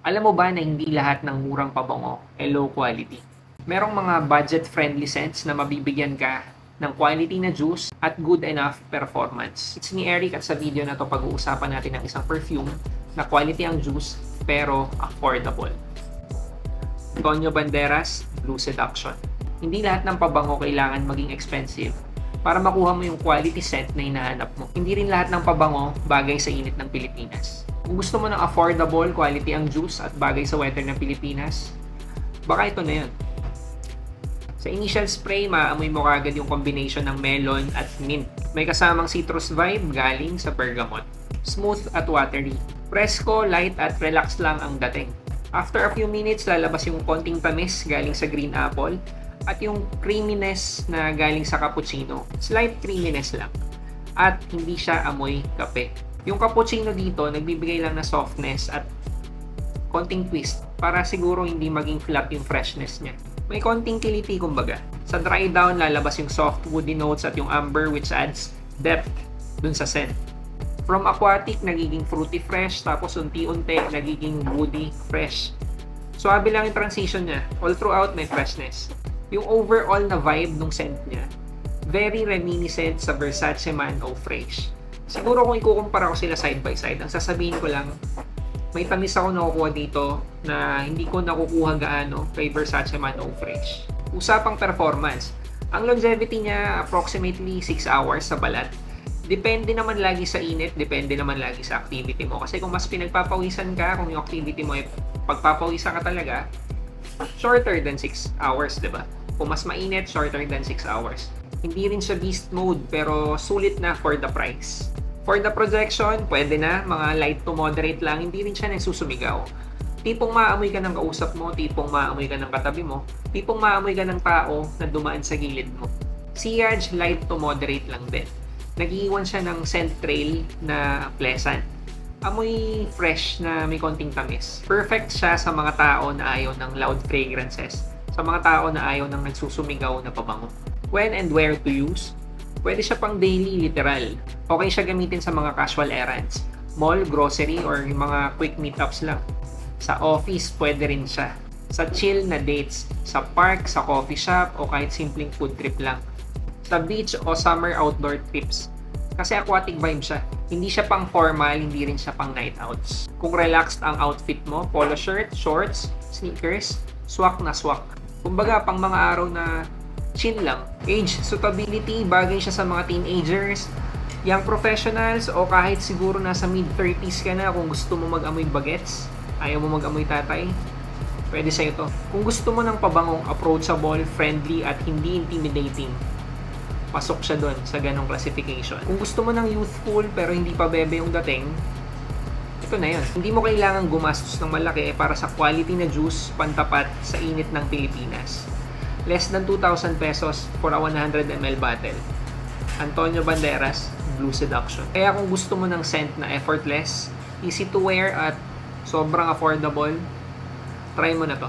Alam mo ba na hindi lahat ng murang pabango ay low quality? Merong mga budget-friendly scents na mabibigyan ka ng quality na juice at good enough performance. It's ni Eric at sa video na to pag-uusapan natin ng isang perfume na quality ang juice pero affordable. Antonio Banderas, Blue Seduction. Hindi lahat ng pabango kailangan maging expensive para makuha mo yung quality scent na hinahanap mo. Hindi rin lahat ng pabango bagay sa init ng Pilipinas. Kung gusto mo ng affordable quality ang juice at bagay sa weather ng Pilipinas, baka ito na yun. Sa initial spray, maaamoy mo kagad yung combination ng melon at mint. May kasamang citrus vibe galing sa bergamot. Smooth at watery. Fresco, light at relax lang ang dating. After a few minutes, lalabas yung konting tamis galing sa green apple at yung creaminess na galing sa cappuccino. Slight creaminess lang. At hindi siya amoy kape. Yung cappuccino dito, nagbibigay lang na softness at konting twist para siguro hindi maging flat yung freshness niya. May konting kiliti kumbaga. Sa dry down, lalabas yung soft woody notes at yung amber which adds depth dun sa scent. From aquatic, nagiging fruity fresh, tapos unti-unti, nagiging woody fresh. Suabe lang yung transition niya. All throughout, may freshness. Yung overall na vibe ng scent niya, very reminiscent sa Versace Man Eau Fraiche. Siguro kung ikukumpara ko sila side by side, ang sasabihin ko lang, may tamis ako nakukuha dito na hindi ko nakukuha gaano kay Versace Man Eau Fraiche. Usapang performance. Ang longevity niya approximately 6 hours sa balat. Depende naman lagi sa init, depende naman lagi sa activity mo. Kasi kung mas pinagpapawisan ka, kung yung activity mo ay pagpapawisan ka talaga, shorter than 6 hours, diba? Kung mas mainit, shorter than 6 hours. Hindi rin siya beast mode pero sulit na for the price. For the projection, pwede na, mga light to moderate lang, hindi rin siya nagsusumigaw. Tipong maamoy ka ng kausap mo, tipong maamoy ka ng katabi mo, tipong maamoy ka ng tao na dumaan sa gilid mo. Sillage, light to moderate lang din. Nag-iwan siya ng scent trail na pleasant. Amoy fresh na may konting tamis. Perfect siya sa mga tao na ayaw ng loud fragrances, sa mga tao na ayaw ng nagsusumigaw na pabango. When and where to use? Pwede siya pang daily literal. Okay siya gamitin sa mga casual errands. Mall, grocery, or yung mga quick meetups lang. Sa office, pwede rin siya. Sa chill na dates, sa park, sa coffee shop, o kahit simpleng food trip lang. Sa beach o summer outdoor trips. Kasi aquatic vibe siya. Hindi siya pang formal, hindi rin siya pang night outs. Kung relaxed ang outfit mo, polo shirt, shorts, sneakers, swak na swak. Kumbaga, pang mga araw na chill lang. Age suitability, bagay siya sa mga teenagers, young professionals, o kahit siguro nasa mid-30s ka na kung gusto mo mag-amoy bagets, ayaw mo mag-amoy tatay, pwede sa'yo to. Kung gusto mo ng pabangong approachable, friendly, at hindi intimidating, pasok siya doon sa ganong classification. Kung gusto mo ng youthful pero hindi pa bebe yung dating, ito na yun. Hindi mo kailangan gumastos ng malaki para sa quality na juice pantapat sa init ng Pilipinas. Less than 2,000 pesos for a 100 ml bottle. Antonio Banderas, Blue Seduction. Kaya kung gusto mo ng scent na effortless, easy to wear at sobrang affordable, try mo na to.